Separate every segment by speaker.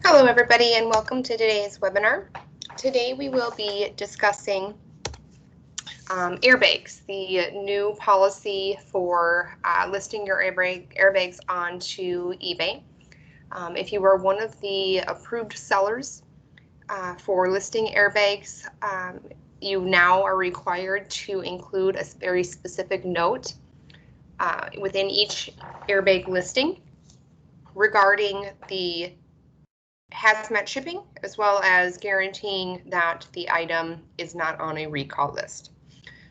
Speaker 1: Hello everybody and welcome to today's webinar. Today we will be discussing airbags, the new policy for listing your airbags onto eBay. If you are one of the approved sellers for listing airbags, you now are required to include a very specific note within each airbag listing regarding the hazmat shipping, as well as guaranteeing that the item is not on a recall list.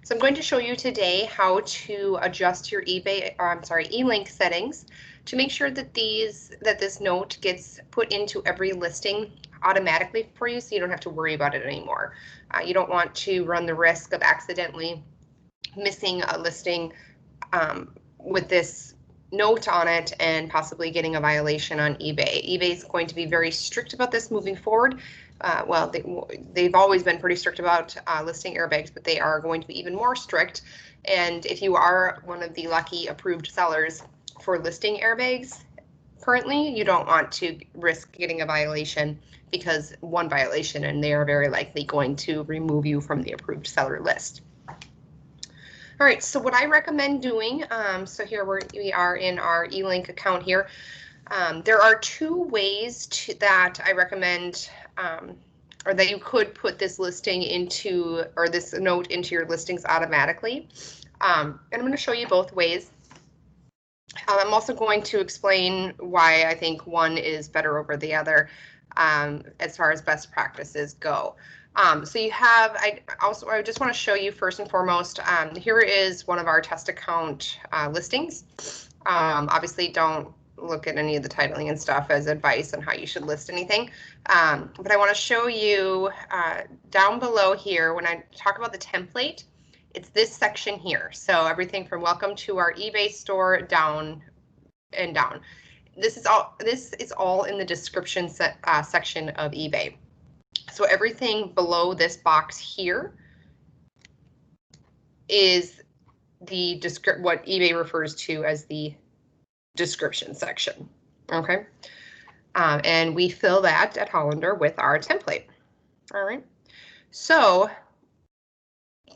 Speaker 1: So I'm going to show you today how to adjust your eLink settings to make sure that this note gets put into every listing automatically for you, so you don't have to worry about it anymore. You don't want to run the risk of accidentally missing a listing with this note on it and possibly getting a violation on eBay. eBay is going to be very strict about this moving forward. Well, they've always been pretty strict about listing airbags, but they are going to be even more strict. And if you are one of the lucky approved sellers for listing airbags currently, you don't want to risk getting a violation, because one violation and they are very likely going to remove you from the approved seller list. All right, so what I recommend doing, so here we are in our eLink account here. There are two ways that I recommend, or that you could put this listing into, or this note into your listings automatically. And I'm going to show you both ways. I'm also going to explain why I think one is better over the other as far as best practices go. So you have, I just want to show you first and foremost, here is one of our test account listings. Obviously don't look at any of the titling and stuff as advice on how you should list anything. But I want to show you down below here, when I talk about the template, it's this section here. So everything from welcome to our eBay store down and down. This is all in the description section of eBay. So everything below this box here is the what eBay refers to as the description section. Okay, and we fill that at Hollander with our template. All right, so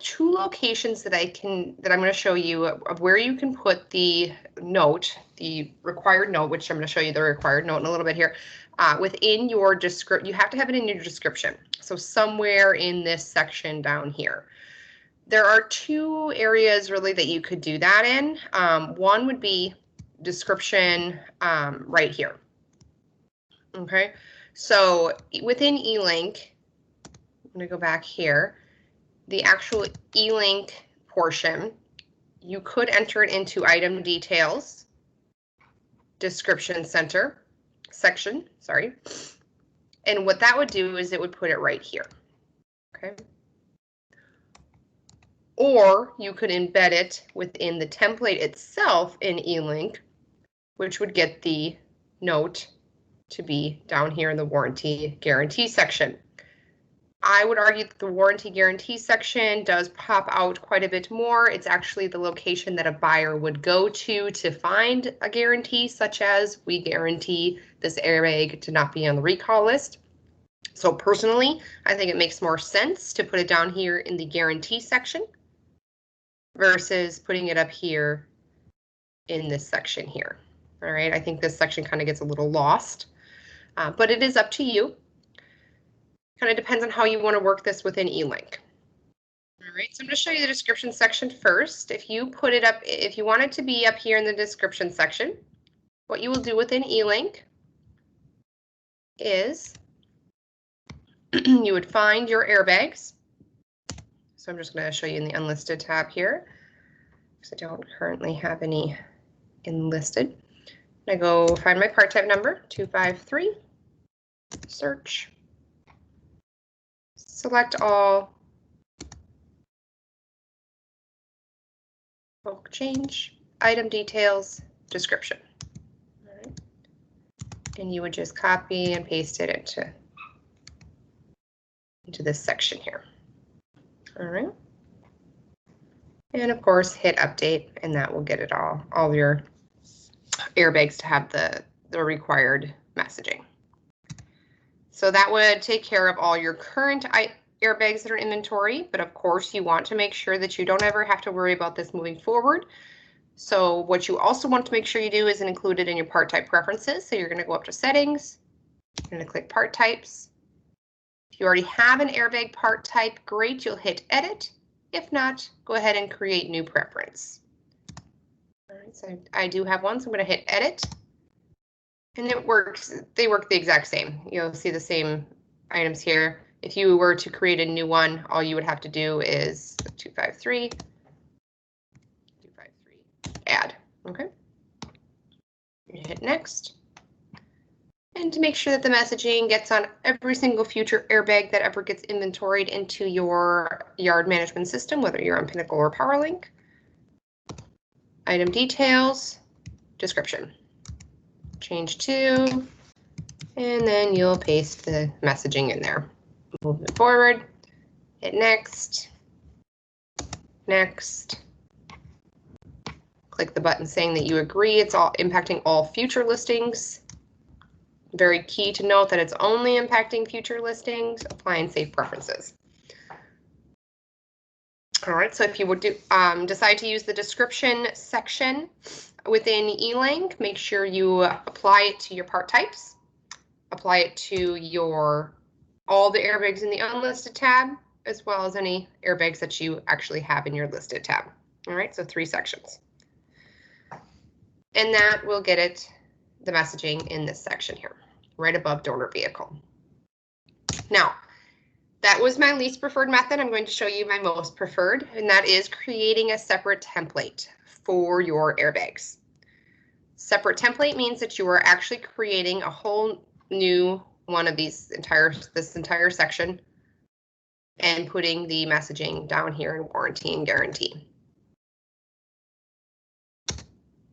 Speaker 1: two locations that I'm going to show you of where you can put the note, the required note, which I'm going to show you the required note in a little bit here. Within your description, you have to have it in your description. So somewhere in this section down here. There are two areas really that you could do that in. One would be description right here. Okay, so within eLink, I'm going to go back here. The actual eLink portion, you could enter it into item details, description section, sorry. And what that would do is it would put it right here, okay? Or you could embed it within the template itself in eLink, which would get the note to be down here in the warranty guarantee section. I would argue that the warranty guarantee section does pop out quite a bit more. It's actually the location that a buyer would go to find a guarantee, such as we guarantee this airbag to not be on the recall list. So personally, I think it makes more sense to put it down here in the guarantee section versus putting it up here in this section here. All right, I think this section kind of gets a little lost, but it is up to you. Kind of depends on how you want to work this within eLink. All right, so I'm going to show you the description section first. If you put it up, if you want it to be up here in the description section, what you will do within eLink is you would find your airbags. So I'm just going to show you in the unlisted tab here, because I don't currently have any enlisted. I go find my part type number, 253, search. Select all, bulk change, item details, description. All right. And you would just copy and paste it into this section here. All right. And of course, hit update, and that will get it all your airbags to have the required messaging. So that would take care of all your current airbags that are in inventory, but of course you want to make sure that you don't ever have to worry about this moving forward. So what you also want to make sure you do is include it in your part type preferences. So you're going to go up to settings, you're going to click part types. If you already have an airbag part type, great, you'll hit edit. If not, go ahead and create new preference. All right, so I do have one, so I'm going to hit edit. And it works, they work the exact same. You'll see the same items here. If you were to create a new one, all you would have to do is 253, add, okay? You hit next. And to make sure that the messaging gets on every single future airbag that ever gets inventoried into your yard management system, whether you're on Pinnacle or PowerLink. Item details, description. Change to, and then you'll paste the messaging in there. Move it forward, hit next, next. Click the button saying that you agree it's all impacting all future listings. Very key to note that it's only impacting future listings. Apply and save preferences. All right, so if you would decide to use the description section within eLink, make sure you apply it to your part types, apply it to all the airbags in the unlisted tab, as well as any airbags that you actually have in your listed tab. All right, so 3 sections. And that will get it the messaging in this section here, right above donor vehicle. Now, that was my least preferred method. I'm going to show you my most preferred, and that is creating a separate template for your airbags. Separate template means that you are actually creating a whole new one of this entire section and putting the messaging down here in warranty and guarantee.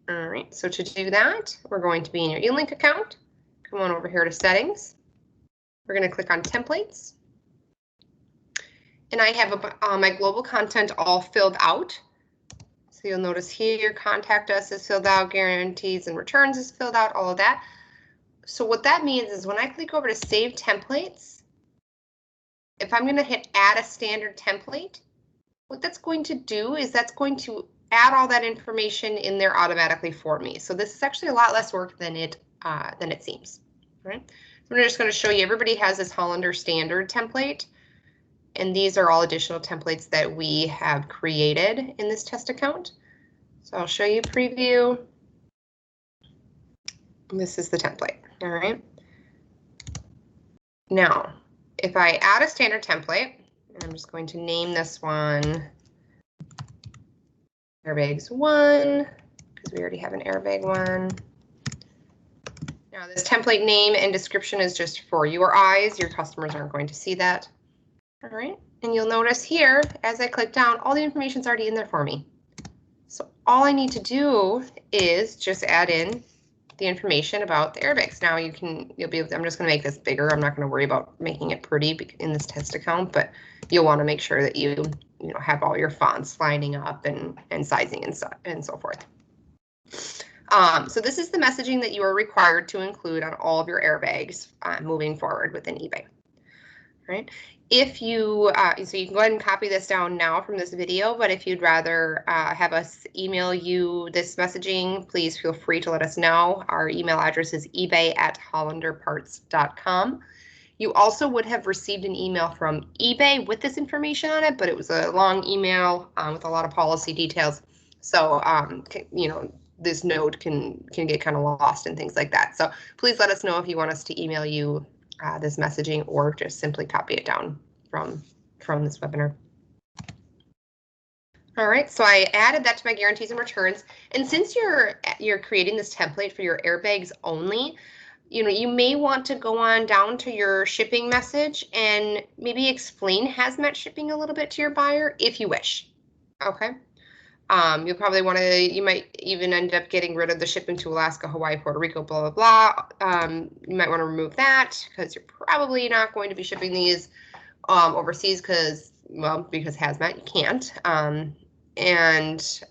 Speaker 1: All right, so to do that, we're going to be in your eLink account. Come on over here to settings. We're going to click on templates. And I have my global content all filled out. So you'll notice here, contact us is filled out, guarantees and returns is filled out, all of that. So what that means is when I click over to save templates, if I'm going to hit add a standard template, what that's going to do is that's going to add all that information in there automatically for me. So this is actually a lot less work than it seems. Right? So I'm just going to show you, everybody has this Hollander standard template, and these are all additional templates that we have created in this test account. So I'll show you preview. This is the template. All right. Now, if I add a standard template, and I'm just going to name this one Airbags 1, because we already have an Airbag 1. Now, this template name and description is just for your eyes. Your customers aren't going to see that. All right. And you'll notice here, as I click down, all the information is already in there for me. So all I need to do is just add in the information about the airbags. Now you'll be able to, I'm just going to make this bigger. I'm not going to worry about making it pretty in this test account, but you'll want to make sure that you have all your fonts lining up and sizing and so forth. So this is the messaging that you are required to include on all of your airbags moving forward within eBay. Right? If you, so you can go ahead and copy this down now from this video, but if you'd rather have us email you this messaging, please feel free to let us know. Our email address is ebay@hollanderparts.com. You also would have received an email from eBay with this information on it, but it was a long email with a lot of policy details. So, this note can get kind of lost and things like that. So please let us know if you want us to email you this messaging, or just simply copy it down from this webinar. All right, so I added that to my guarantees and returns. And since you're creating this template for your airbags only, you may want to go on down to your shipping message and maybe explain hazmat shipping a little bit to your buyer if you wish. Okay. You'll probably want to, you might even end up getting rid of the shipping to Alaska, Hawaii, Puerto Rico, blah, blah, blah. You might want to remove that because you're probably not going to be shipping these overseas because hazmat, you can't, and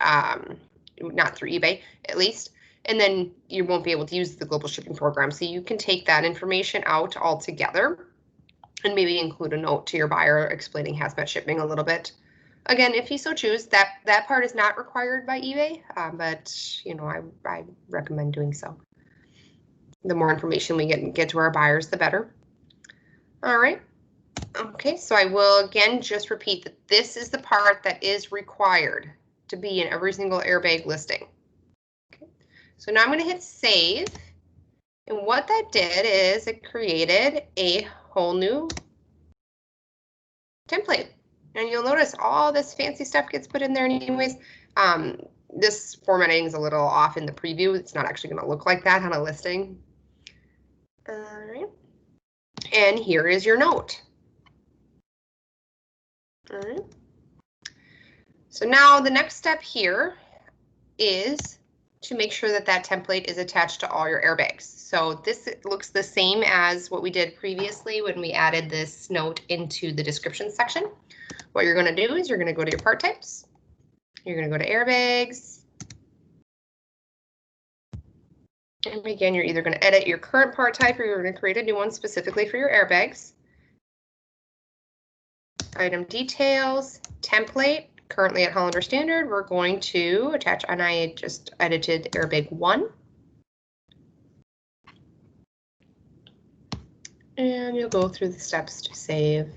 Speaker 1: not through eBay at least. and then you won't be able to use the global shipping program. So you can take that information out altogether and maybe include a note to your buyer explaining hazmat shipping a little bit. Again, if you so choose, that part is not required by eBay, but you know, I recommend doing so. The more information we get to our buyers, the better. All right. Okay, so I will again just repeat that this is the part that is required to be in every single airbag listing. Okay. So now I'm going to hit save, and what that did is it created a whole new template. And you'll notice all this fancy stuff gets put in there anyways. This formatting is a little off in the preview. It's not actually going to look like that on a listing. All right. And here is your note. All right. So now the next step here is to make sure that that template is attached to all your airbags. So this looks the same as what we did previously when we added this note into the description section. What you're going to do is you're going to go to your part types. You're going to go to airbags. And again, you're either going to edit your current part type or you're going to create a new one specifically for your airbags. Item details, template. Currently at Hollander Standard, we're going to attach, and I just edited airbag 1. And you'll go through the steps to save.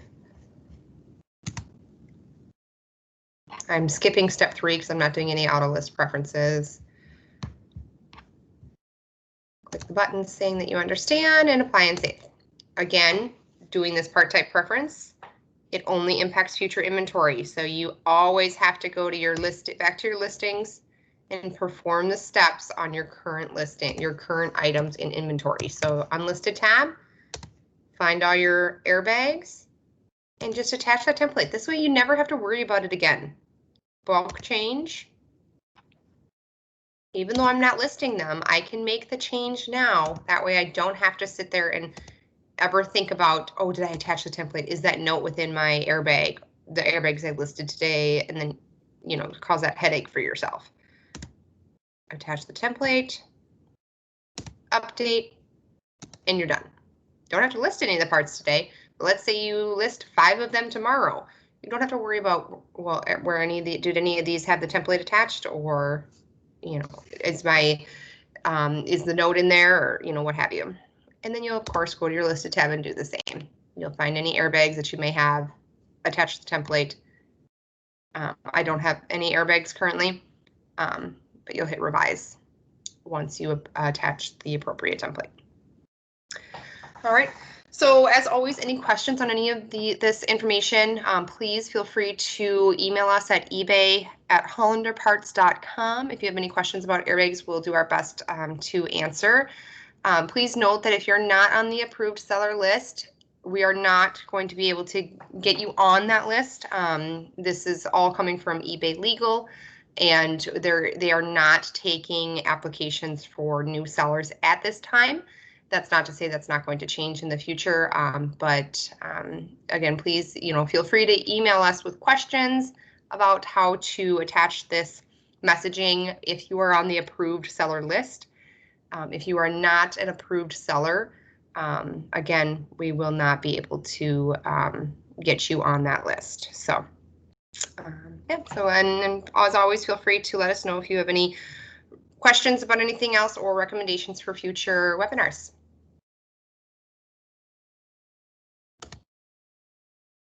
Speaker 1: I'm skipping step 3 because I'm not doing any auto list preferences. Click the button saying that you understand and apply and save. Again, doing this part type preference, it only impacts future inventory. So you always have to go to your list, back to your listings and perform the steps on your current listing, your current items in inventory. So unlisted tab, find all your airbags and just attach that template. This way you never have to worry about it again. Bulk change. Even though I'm not listing them, I can make the change now. That way I don't have to sit there and ever think about, oh, did I attach the template? Is that note within my airbag, the airbags I listed today? And then, you know, cause that headache for yourself. Attach the template, update, and you're done. Don't have to list any of the parts today. But let's say you list 5 of them tomorrow. You don't have to worry about, well, where did any of these have the template attached, or, you know, is the note in there, or, you know, what have you. And then you'll, of course, go to your listed tab and do the same. You'll find any airbags that you may have attached to the template. I don't have any airbags currently, but you'll hit revise once you attach the appropriate template. All right. So as always, any questions on any of this information, please feel free to email us at ebay@hollanderparts.com. If you have any questions about airbags, we'll do our best to answer. Please note that if you're not on the approved seller list, we are not going to be able to get you on that list. This is all coming from eBay Legal, and they are not taking applications for new sellers at this time. That's not to say that's not going to change in the future, but again, please, you know, feel free to email us with questions about how to attach this messaging if you are on the approved seller list. If you are not an approved seller, again, we will not be able to get you on that list. So, yeah, so and as always, feel free to let us know if you have any questions about anything else or recommendations for future webinars.